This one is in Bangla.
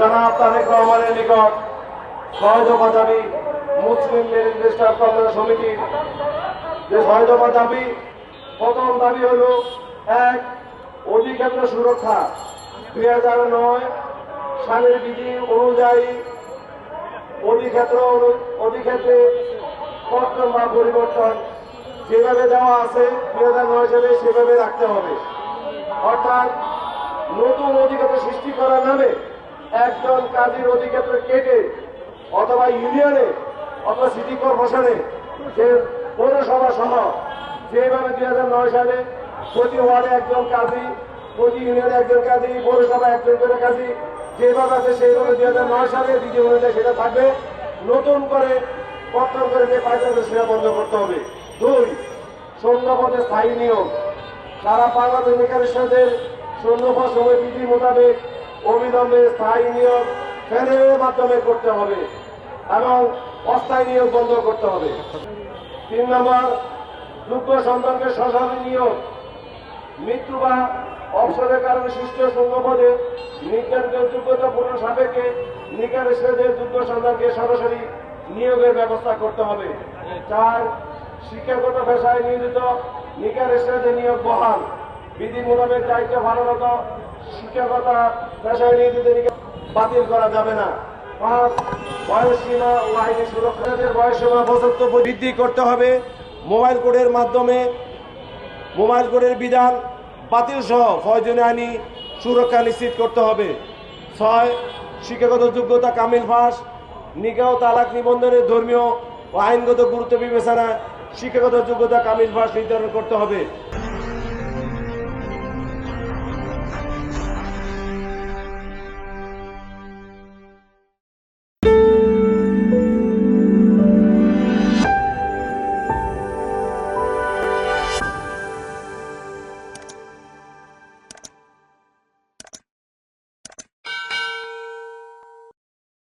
জনাব তারেক রহমানের নিকট 6 দফা দাবি মুসলিম মেরিট রেজিস্ট্রার কল্যাণ সমিতির যে 6 দফা দাবি। প্রথম দাবি হল 1, অধিক্ষেত্র সুরক্ষা। 2009 সালের বিধি অনুযায়ী অধিক্ষেত্রে পত্র বা পরিবর্তন যেভাবে দেওয়া আছে 2009 সালে সেভাবে রাখতে হবে। অর্থাৎ নতুন অধিক্ষেত্র সৃষ্টি করার নামে একজন কাজীর অধিক্ষেত্র কেটে অথবা ইউনিয়নে অথবা সিটি কর্পোরেশনে যে পৌরসভা সহ যেভাবে 2009 সালে প্রতি ওয়ার্ডে একজন কাজী, প্রতি ইউনিয়নে একজন কাজী, পৌরসভা একজন করে কাজী যেভাবে আছে সেইভাবে 2009 সালে বিধি অনুযায়ী সেটা থাকবে। নতুন করে পত্তন করে যে পাইছে সেটা বন্ধ করতে হবে। 2, শূন্যপদে স্থায়ী নিয়োগ। সারা বাংলাদেশ নিকারের শূন্যপদ সময় বিধি মোতাবেক অবিলম্বে স্থায়ী নিয়োগ ফেডারেলের মাধ্যমে করতে হবে এবং অস্থায়ী নিয়োগ বন্ধ করতে হবে। 3 নম্বর, যোগ্য সন্তানকে সরাসরি নিয়োগ। মৃত্যু বা অবসরের কারণে সৃষ্ট শূন্যপদে নির্ধারিত যোগ্যতা পূরণ সাপেক্ষে নিকারের যোগ্য সন্তানকে সরাসরি নিয়োগের ব্যবস্থা করতে হবে। 4, শিক্ষাগত পেশায় নিয়োজিত নিকারের নিয়োগ বহাল। বিধি মোতাবেক দায়িত্ব পালনরত শিক্ষাগত পেশায় নিয়োজিত বাতিল করা যাবে না। 5, বয়সসীমা ও আইনি সুরক্ষাদের বয়সসীমা 75 বৃদ্ধি করতে হবে। মোবাইল কোডের বিধান বাতিল সহ প্রয়োজনীয় আইনি সুরক্ষা নিশ্চিত করতে হবে। 6, শিক্ষাগত যোগ্যতা কামিল পাস। নিকাহ তালাক নিবন্ধনের ধর্মীয় ও আইনগত গুরুত্ব বিবেচনায় শিক্ষাগত যোগ্যতা কামিল পাস নির্ধারণ করতে হবে।